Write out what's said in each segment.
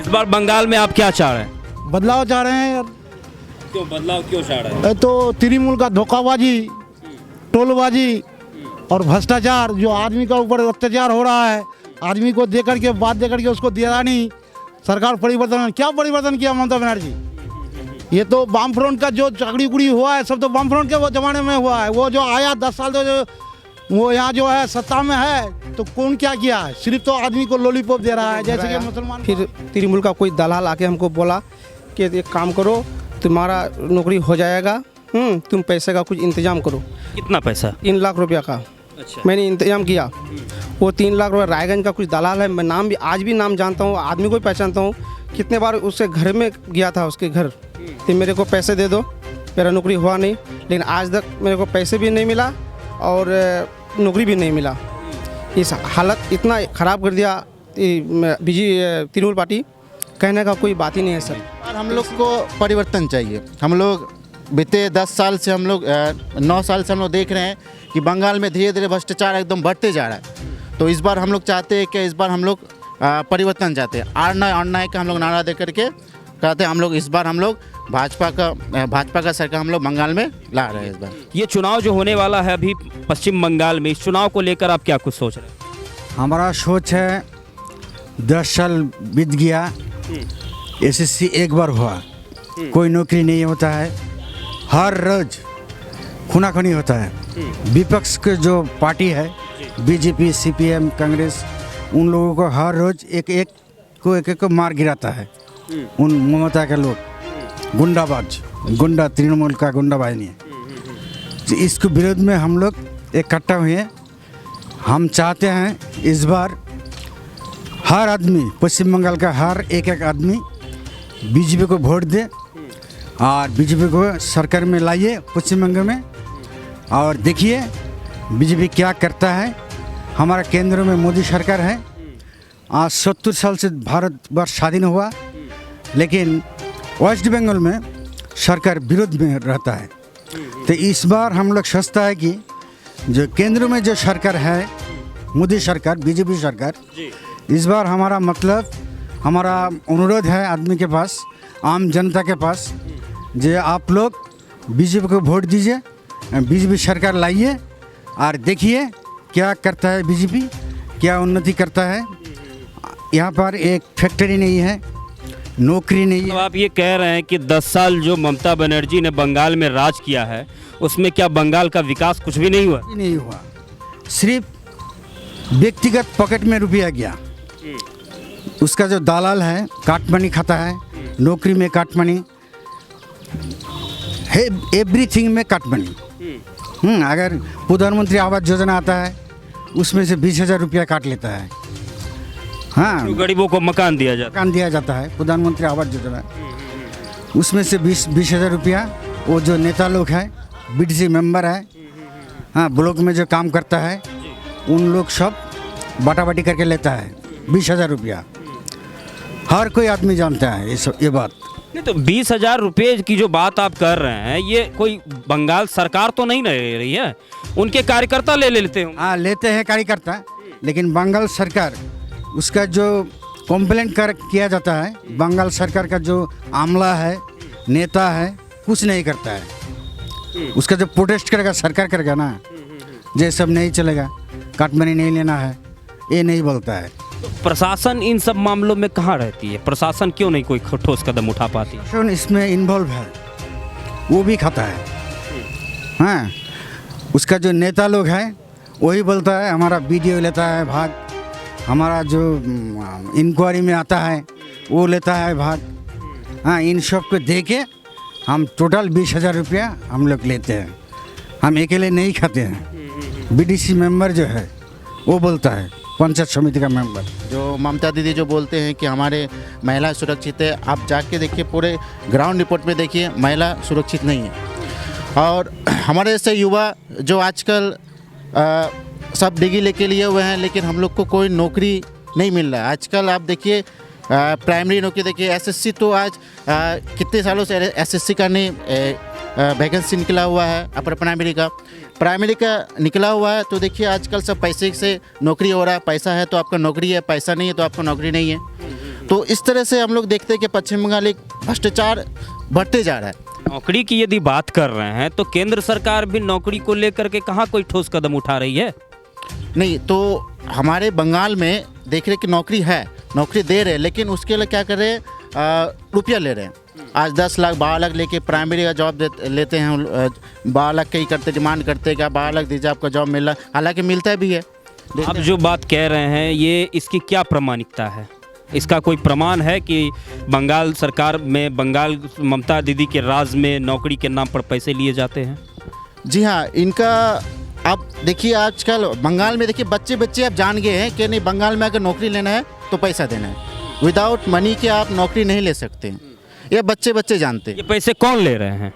इस बार बंगाल में आप क्या चाह रहे हैं? बदलाव चाह रहे हैं यार। क्यों बदलाव क्यों चाह रहे हैं? तो तृणमूल का धोखाबाजी, टोलबाजी और भ्रष्टाचार, जो आदमी का ऊपर अत्याचार हो रहा है, आदमी को दे करके बात दे करके उसको दिया नहीं। सरकार परिवर्तन, क्या परिवर्तन किया ममता बनर्जी? ये तो वाम फ्रंट का जो चाकड़ी उकड़ी हुआ है सब तो वाम फ्रंट के वो जमाने में हुआ है। वो जो आया 10 साल जो वो यहाँ जो है सत्ता में है, तो कौन क्या किया है? सिर्फ तो आदमी को लॉलीपॉप दे रहा है, जैसे कि मुसलमान। फिर तृणमूल का कोई दलाल आके हमको बोला कि एक काम करो, तुम्हारा नौकरी हो जाएगा, तुम पैसे का कुछ इंतजाम करो। कितना पैसा? 3 लाख रुपया का। अच्छा। मैंने इंतजाम किया। वो 3 लाख रुपया रायगंज का कुछ दलाल है, मैं नाम भी आज भी नाम जानता हूँ, आदमी को भी पहचानता हूँ। कितने बार उसके घर में गया था, उसके घर, तो मेरे को पैसे दे दो, मेरा नौकरी हुआ नहीं। लेकिन आज तक मेरे को पैसे भी नहीं मिला और नौकरी भी नहीं मिला। इस हालत इतना ख़राब कर दिया तृणमूल पार्टी, कहने का कोई बात ही नहीं है सर। और हम लोग को परिवर्तन चाहिए। हम लोग बीते 10 साल से, हम लोग 9 साल से हम लोग देख रहे हैं कि बंगाल में धीरे धीरे भ्रष्टाचार एकदम बढ़ते जा रहा है। तो इस बार हम लोग चाहते हैं कि इस बार हम लोग परिवर्तन चाहते हैं। अन्याय का हम लोग नारा दे करके कहते हैं। हम लोग इस बार हम लोग भाजपा का सरकार हम लोग बंगाल में ला रहे हैं इस बार। ये चुनाव जो होने वाला है अभी पश्चिम बंगाल में, इस चुनाव को लेकर आप क्या कुछ सोच रहे हैं? हमारा सोच है 10 साल बीत गया, एसएससी एक बार हुआ, कोई नौकरी नहीं होता है, हर रोज खूनाखनी होता है। विपक्ष के जो पार्टी है, बीजेपी, सीपीएम, कांग्रेस, उन लोगों को हर रोज एक एक को मार गिराता है। उन ममता के लोग गुंडाबाज, गुंडा, तृणमूल का गुंडा बाहिनी है। तो इसके विरोध में हम लोग इकट्ठा हुए। हम चाहते हैं इस बार हर आदमी, पश्चिम बंगाल का हर एक आदमी बीजेपी को वोट दे और बीजेपी को सरकार में लाइए पश्चिम बंगाल में, और देखिए बीजेपी क्या करता है। हमारा केंद्र में मोदी सरकार है। आज 70 साल से भारतवर्ष स्वाधीन हुआ, लेकिन वेस्ट बंगाल में सरकार विरोध में रहता है। तो इस बार हम लोग सोचता है कि जो केंद्र में जो सरकार है, मोदी सरकार, बीजेपी सरकार, इस बार हमारा मतलब, हमारा अनुरोध है आदमी के पास, आम जनता के पास, जो आप लोग बीजेपी को वोट दीजिए, बीजेपी सरकार लाइए और देखिए क्या करता है बीजेपी, क्या उन्नति करता है। यहाँ पर एक फैक्ट्री नहीं है, नौकरी नहीं है। तो आप ये कह रहे हैं कि 10 साल जो ममता बनर्जी ने बंगाल में राज किया है, उसमें क्या बंगाल का विकास कुछ भी नहीं हुआ? नहीं हुआ, सिर्फ व्यक्तिगत पॉकेट में रुपया गया। उसका जो दलाल है काटमनी खाता है, नौकरी में काटमनी है, एवरीथिंग में काटमनी। अगर प्रधानमंत्री आवास योजना आता है, उसमें से 20,000 रुपया काट लेता है। हाँ, तो गरीबों को मकान दिया जाता है। मकान दिया जाता है, प्रधानमंत्री आवास योजना, उसमें से 20,000 रुपया वो जो नेता लोग हैं, बीडीसी मेंबर है, हाँ, ब्लॉक में जो काम करता है, उन लोग सब बाटा-बाटी करके लेता है 20,000 रुपया। हर कोई आदमी जानता है ये बात। नहीं तो 20,000 रुपये की जो बात आप कर रहे हैं, ये कोई बंगाल सरकार तो नहीं ले रही है, उनके कार्यकर्ता ले लेते हो? हाँ, लेते हैं कार्यकर्ता, लेकिन बंगाल सरकार उसका जो कंप्लेंट किया जाता है, बंगाल सरकार का जो आमला है, नेता है, कुछ नहीं करता है। उसका जो प्रोटेस्ट करेगा सरकार करेगा ना, ये सब नहीं चलेगा, काटमनी नहीं लेना है, ये नहीं बोलता है। तो प्रशासन इन सब मामलों में कहाँ रहती है? प्रशासन क्यों नहीं कोई ठोस कदम उठा पाती? प्रशासन इसमें इन्वॉल्व है, वो भी खाता है। हाँ, उसका जो नेता लोग है वही बोलता है, हमारा वीडियो लेता है भाग, हमारा जो इंक्वायरी में आता है वो लेता है भाग। हाँ, इन सब को दे के हम टोटल 20,000 रुपया हम लोग लेते हैं। हम अकेले नहीं खाते हैं। बीडीसी मेंबर जो है वो बोलता है, पंचायत समिति का मेंबर। जो ममता दीदी जो बोलते हैं कि हमारे महिला सुरक्षित है, आप जाके देखिए, पूरे ग्राउंड रिपोर्ट में देखिए, महिला सुरक्षित नहीं है। और हमारे जैसे युवा जो आजकल सब डिग्री लेके लिए हुए हैं, लेकिन हम लोग को कोई नौकरी नहीं मिल रहा है। आजकल आप देखिए प्राइमरी नौकरी देखिए, एसएससी तो आज कितने सालों से एसएससी का नहीं वैकेंसी निकला हुआ है, अपर प्राइमरी का निकला हुआ है। तो देखिए आजकल सब पैसे से नौकरी हो रहा है, पैसा है तो आपका नौकरी है, पैसा नहीं है तो आपका नौकरी नहीं है। तो इस तरह से हम लोग देखते हैं कि पश्चिम बंगाल एक भ्रष्टाचार बढ़ते जा रहा है। नौकरी की यदि बात कर रहे हैं तो केंद्र सरकार भी नौकरी को लेकर के कहाँ कोई ठोस कदम उठा रही है? नहीं, तो हमारे बंगाल में देख रहे कि नौकरी है, नौकरी दे रहे हैं, लेकिन उसके लिए क्या कर रहे हैं, रुपया ले रहे हैं। आज 10 लाख 12 लाख लेके प्राइमरी का जॉब लेते हैं, 12 लाख का ही करते, डिमांड करते हैं कि 12 लाख दीजिए आपका जॉब मिल रहा, हालांकि मिलता भी है। आप जो बात कह रहे हैं ये इसकी क्या प्रामाणिकता है? इसका कोई प्रमाण है कि बंगाल सरकार में, बंगाल ममता दीदी के राज में नौकरी के नाम पर पैसे लिए जाते हैं? जी हाँ, इनका आप देखिए आजकल बंगाल में देखिए बच्चे आप जान गए हैं कि नहीं, बंगाल में अगर नौकरी लेना है तो पैसा देना है, विदाउट मनी के आप नौकरी नहीं ले सकते हैं। ये बच्चे जानते हैं। ये पैसे कौन ले रहे हैं?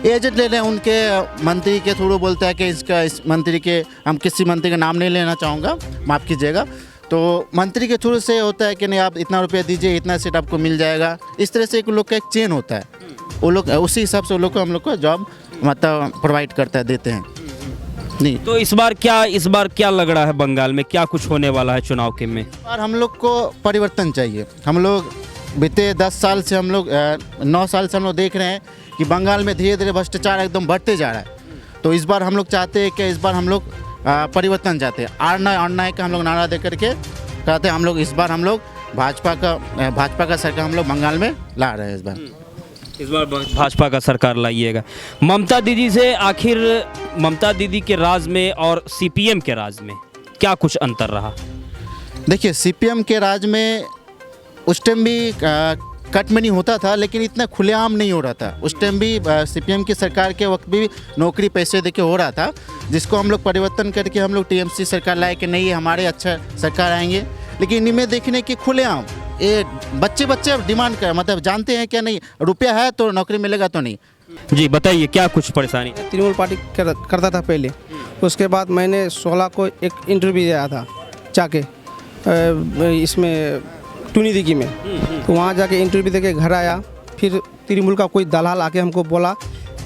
एजेंट ले रहे हैं, उनके मंत्री के थ्रू बोलता है कि इस मंत्री के, हम किसी मंत्री का नाम नहीं लेना चाहूँगा, माफ़ कीजिएगा, तो मंत्री के थ्रू से होता है कि नहीं आप इतना रुपया दीजिए, इतना सीट आपको मिल जाएगा। इस तरह से एक लोग का एक चेन होता है, वो लोग उसी हिसाब से वो लोग को, हम लोग को जॉब मतलब प्रोवाइड करता है, देते हैं। नहीं तो इस बार क्या लग रहा है बंगाल में, क्या कुछ होने वाला है चुनाव के में? और हम लोग को परिवर्तन चाहिए। हम लोग बीते 10 साल से, हम लोग 9 साल से हम लोग देख रहे हैं कि बंगाल में धीरे धीरे भ्रष्टाचार एकदम बढ़ते जा रहा है। तो इस बार हम लोग चाहते हैं कि इस बार हम लोग परिवर्तन चाहते हैं। अन्याय का हम लोग नारा दे करके कहते हैं, हम लोग इस बार हम लोग भाजपा का सरकार हम लोग बंगाल में ला रहे हैं। इस बार भाजपा का सरकार लाइएगा। ममता दीदी से आखिर ममता दीदी के राज में और सीपीएम के राज में क्या कुछ अंतर रहा? देखिए, सीपीएम के राज में उस टाइम भी कट मनी होता था, लेकिन इतना खुलेआम नहीं हो रहा था। उस टाइम भी सीपीएम की सरकार के वक्त भी नौकरी पैसे देके हो रहा था, जिसको हम लोग परिवर्तन करके हम लोग टीएमसी सरकार लाए कि नहीं हमारे अच्छा सरकार आएंगे। लेकिन इनमें देखने की खुलेआम ये बच्चे डिमांड कर, मतलब जानते हैं क्या नहीं, रुपया है तो नौकरी मिलेगा तो नहीं। जी बताइए, क्या कुछ परेशानी? तृणमूल पार्टी करता था पहले, उसके बाद मैंने 16 को एक इंटरव्यू दिया था जाके इसमें टूनी दिघी में। तो वहाँ जाके इंटरव्यू देके घर आया, फिर तृणमूल का कोई दलाल आके हमको बोला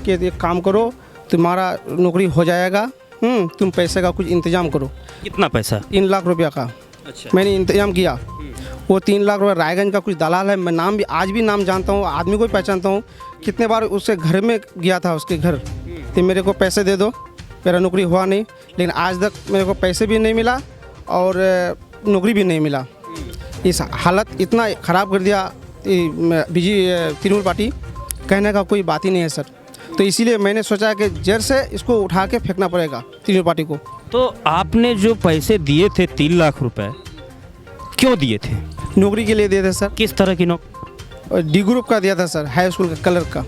कि एक काम करो, तुम्हारा नौकरी हो जाएगा, तुम पैसे का कुछ इंतजाम करो। कितना पैसा? 3 लाख रुपया का। अच्छा। मैंने इंतजाम किया। वो 3 लाख रुपये रायगंज का कुछ दलाल है, मैं नाम भी आज भी नाम जानता हूँ, आदमी को भी पहचानता हूँ। कितने बार उसके घर में गया था, उसके घर, तो मेरे को पैसे दे दो, मेरा नौकरी हुआ नहीं। लेकिन आज तक मेरे को पैसे भी नहीं मिला और नौकरी भी नहीं मिला। इस हालत इतना ख़राब कर दिया तृणमूल पार्टी, कहने का कोई बात ही नहीं है सर। तो इसीलिए मैंने सोचा कि जड़ से इसको उठा के फेंकना पड़ेगा तृणमूल पार्टी को। तो आपने जो पैसे दिए थे 3 लाख रुपए, क्यों दिए थे? नौकरी के लिए दिए थे सर। किस तरह की नौकरी? डी ग्रुप का दिया था सर, हाई स्कूल का कलर का।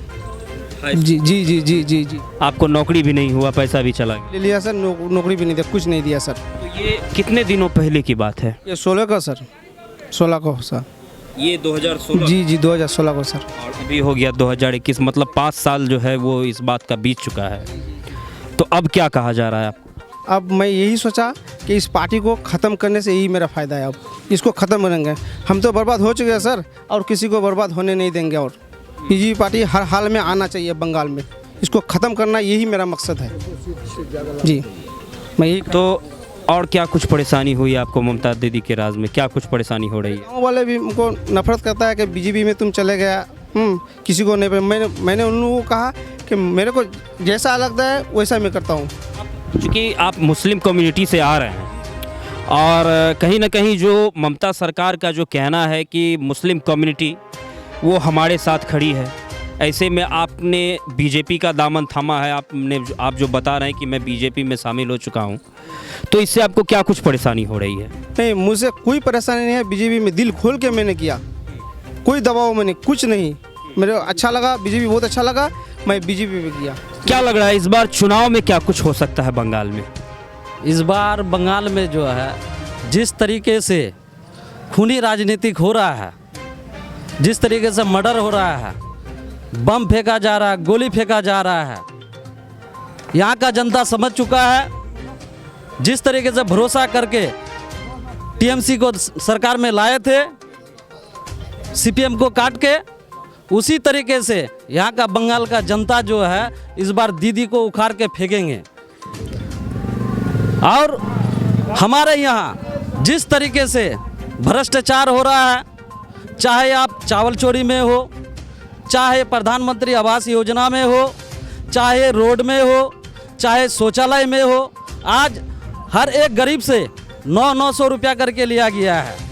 जी जी जी जी जी जी। आपको नौकरी भी नहीं हुआ, पैसा भी चला गया? ले लिया सर, नौकरी भी नहीं दिया, कुछ नहीं दिया सर। तो ये कितने दिनों पहले की बात है? ये 16 का सर, 16 को सर। ये 2016? जी जी 2016 को सर। और अभी हो गया 2021, मतलब 5 साल जो है वो इस बात का बीत चुका है। तो अब क्या कहा जा रहा है आपको? अब मैं यही सोचा कि इस पार्टी को ख़त्म करने से यही मेरा फ़ायदा है। अब इसको ख़त्म करेंगे, हम तो बर्बाद हो चुके हैं सर, और किसी को बर्बाद होने नहीं देंगे। और बीजेपी पार्टी हर हाल में आना चाहिए बंगाल में, इसको ख़त्म करना यही मेरा मकसद है जी। मैं यही। तो और क्या कुछ परेशानी हुई आपको ममता दीदी के राज में, क्या कुछ परेशानी हो रही है? गाँव वाले भी हमको नफरत करता है कि बीजेपी में तुम चले गया, किसी को नहीं। मैंने उन लोगों को कहा कि मेरे को जैसा लगता है वैसा मैं करता हूँ। क्योंकि आप मुस्लिम कम्युनिटी से आ रहे हैं और कहीं ना कहीं जो ममता सरकार का जो कहना है कि मुस्लिम कम्युनिटी वो हमारे साथ खड़ी है, ऐसे में आपने बीजेपी का दामन थामा है। आप जो बता रहे हैं कि मैं बीजेपी में शामिल हो चुका हूं, तो इससे आपको क्या कुछ परेशानी हो रही है? नहीं, मुझे कोई परेशानी नहीं है। बीजेपी में दिल खोल के मैंने किया, कोई दबाव में नहीं, कुछ नहीं। मेरे अच्छा लगा, बीजेपी बहुत अच्छा लगा, मैं बीजेपी में किया। क्या लग रहा है इस बार चुनाव में क्या कुछ हो सकता है बंगाल में? इस बार बंगाल में जो है जिस तरीके से खूनी राजनीतिक हो रहा है, जिस तरीके से मर्डर हो रहा है, बम फेंका जा रहा है, गोली फेंका जा रहा है, यहाँ का जनता समझ चुका है। जिस तरीके से भरोसा करके टीएमसी को सरकार में लाए थे, सीपीएम को काट के, उसी तरीके से यहाँ का बंगाल का जनता जो है इस बार दीदी को उखाड़ के फेंकेंगे। और हमारे यहाँ जिस तरीके से भ्रष्टाचार हो रहा है, चाहे आप चावल चोरी में हो, चाहे प्रधानमंत्री आवास योजना में हो, चाहे रोड में हो, चाहे शौचालय में हो, आज हर एक गरीब से 900 रुपया करके लिया गया है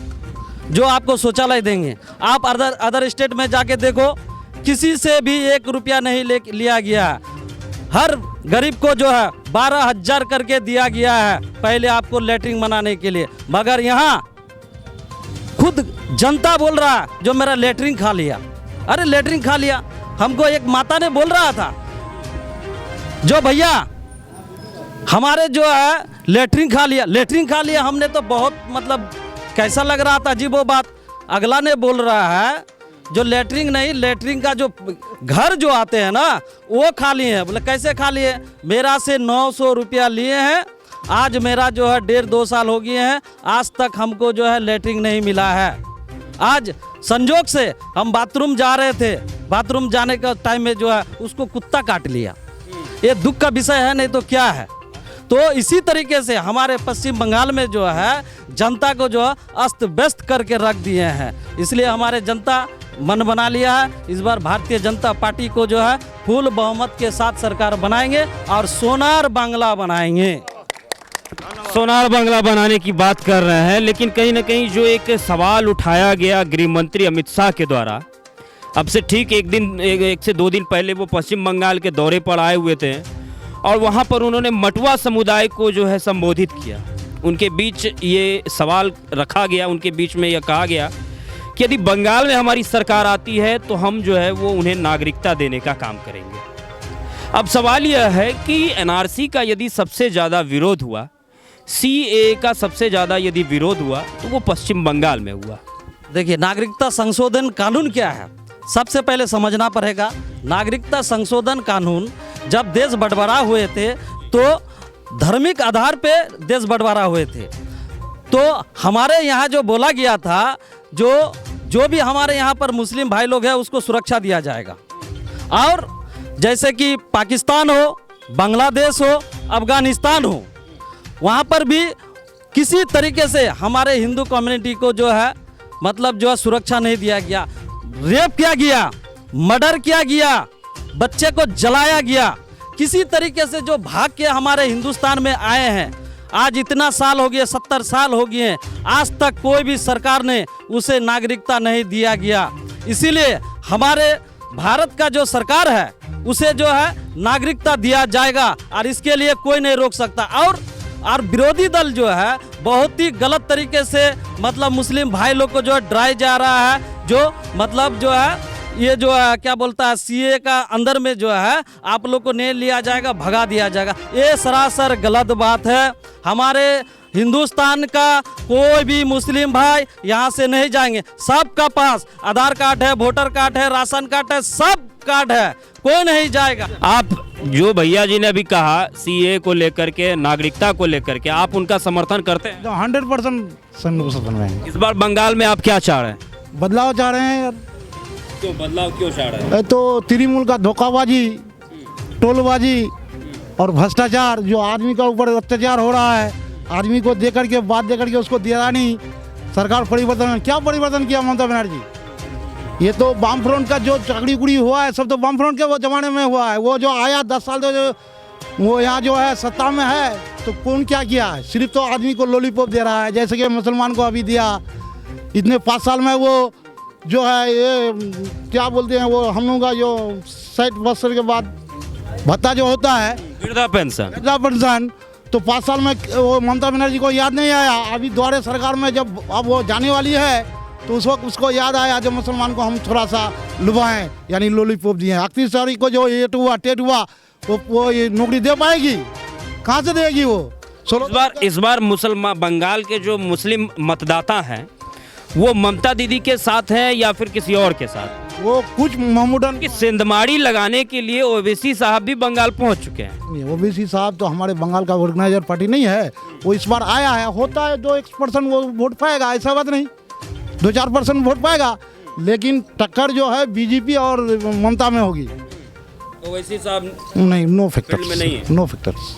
जो आपको शौचालय देंगे। आप अदर स्टेट में जाके देखो, किसी से भी 1 रुपया नहीं लिया गया है। हर गरीब को जो है 12,000 करके दिया गया है पहले आपको लेटरिन बनाने के लिए, मगर यहाँ खुद जनता बोल रहा है जो मेरा लेटरिन खा लिया। अरे लेटरिन खा लिया, हमको एक माता ने बोल रहा था जो भैया हमारे जो है लेटरिन खा लिया। हमने तो बहुत मतलब कैसा लग रहा था जी वो बात। अगला ने बोल रहा है जो लेटरिन नहीं, लेटरिन का जो घर जो आते हैं ना वो खा लिए हैं। बोले कैसे खा लिए? मेरा से 900 रुपया लिए हैं, आज मेरा जो है 1.5-2 साल हो गए हैं, आज तक हमको जो है लेटरिन नहीं मिला है। आज संजोग से हम बाथरूम जा रहे थे, बाथरूम जाने का टाइम में जो है उसको कुत्ता काट लिया। ये दुख का विषय है, नहीं तो क्या है। तो इसी तरीके से हमारे पश्चिम बंगाल में जो है जनता को जो है अस्त व्यस्त करके रख दिए हैं। इसलिए हमारे जनता मन बना लिया है, इस बार भारतीय जनता पार्टी को जो है फुल बहुमत के साथ सरकार बनाएंगे और सोनार बांग्ला बनाएंगे। सोनार बांग्ला बनाने की बात कर रहे हैं, लेकिन कहीं ना कहीं जो एक सवाल उठाया गया गृह मंत्री अमित शाह के द्वारा, अब से ठीक एक से 2 दिन पहले वो पश्चिम बंगाल के दौरे पर आए हुए थे और वहाँ पर उन्होंने मटुआ समुदाय को जो है संबोधित किया। उनके बीच ये सवाल रखा गया, उनके बीच में यह कहा गया कि यदि बंगाल में हमारी सरकार आती है तो हम जो है वो उन्हें नागरिकता देने का काम करेंगे। अब सवाल यह है कि एनआरसी का यदि सबसे ज़्यादा विरोध हुआ, सीएए का सबसे ज़्यादा यदि विरोध हुआ तो वो पश्चिम बंगाल में हुआ। देखिए, नागरिकता संशोधन कानून क्या है सबसे पहले समझना पड़ेगा। नागरिकता संशोधन कानून जब देश बंटवारा हुए थे तो धार्मिक आधार पे देश बंटवारा हुए थे। तो हमारे यहाँ जो बोला गया था जो भी हमारे यहाँ पर मुस्लिम भाई लोग हैं उसको सुरक्षा दिया जाएगा। और जैसे कि पाकिस्तान हो, बांग्लादेश हो, अफगानिस्तान हो, वहाँ पर भी किसी तरीके से हमारे हिंदू कम्युनिटी को जो है मतलब जो है सुरक्षा नहीं दिया गया। रेप किया गया, मर्डर किया गया, बच्चे को जलाया गया। किसी तरीके से जो भाग के हमारे हिंदुस्तान में आए हैं, आज इतना साल हो गए, 70 साल हो गए हैं, आज तक कोई भी सरकार ने उसे नागरिकता नहीं दिया गया। इसीलिए हमारे भारत का जो सरकार है उसे जो है नागरिकता दिया जाएगा और इसके लिए कोई नहीं रोक सकता। और विरोधी दल जो है बहुत ही गलत तरीके से मतलब मुस्लिम भाई लोग को जो है डराया जा रहा है, जो मतलब जो है ये जो है क्या बोलता है सीए का अंदर में जो है आप लोग को नहीं लिया जाएगा, भगा दिया जाएगा। ये सरासर गलत बात है। हमारे हिंदुस्तान का कोई भी मुस्लिम भाई यहाँ से नहीं जाएंगे। सबका पास आधार कार्ड है, वोटर कार्ड है, राशन कार्ड है, सब कार्ड है, कोई नहीं जाएगा। आप जो भैया जी ने अभी कहा सीए को लेकर के, नागरिकता को लेकर के, आप उनका समर्थन करते हैं? 100% समर्थन में। इस बार बंगाल में आप क्या चाह रहे हैं? बदलाव चाह रहे हैं यार। क्यों बदलाव क्यों चाह रहे हैं? तो तृणमूल का धोखाबाजी, टोलबाजी और भ्रष्टाचार, जो आदमी का ऊपर अत्याचार हो रहा है, आदमी को दे करके बात दे करके उसको दिया नहीं। सरकार परिवर्तन, क्या परिवर्तन किया ममता बनर्जी? ये तो वाम फ्रंट का जो चाकड़ी कुड़ी हुआ है सब तो वाम फ्रंट के वो जमाने में हुआ है। वो जो आया 10 साल जो वो यहाँ जो है सत्ता में है तो कौन क्या किया है? सिर्फ तो आदमी को लॉलीपॉप दे रहा है, जैसे कि मुसलमान को अभी दिया। इतने 5 साल में वो जो है ये क्या बोलते हैं वो हम लोग का जो 60 वर्ष के बाद भत्ता जो होता है वृद्धा पेंशन, तो 5 साल में वो ममता बनर्जी को याद नहीं आया। अभी द्वारे सरकार में जब अब वो जाने वाली है तो उस वक्त उसको याद आया जब मुसलमान को हम थोड़ा सा लुभाएं, यानी लॉलीपॉप दिए। 31 तारीख को जो ये टेट हुआ वो ये नौकरी दे पाएगी? कहाँ से देगी वो? इस बार मुसलमान बंगाल के जो मुस्लिम मतदाता हैं वो ममता दीदी के साथ हैं या फिर किसी और के साथ? वो कुछ महमूदन की सेंधमाड़ी लगाने के लिए ओवैसी साहब भी बंगाल पहुंच चुके हैं। ओवैसी साहब तो हमारे बंगाल का ऑर्गेनाइजर पार्टी नहीं है, वो इस बार आया है। होता है 2% वो वोट पाएगा, ऐसा बात नहीं, 2-4% वोट पाएगा, लेकिन टक्कर जो है बीजेपी और ममता में होगी। ओवैसी साहब नहीं, नो फील्ड में नहीं है। फैक्टर्स।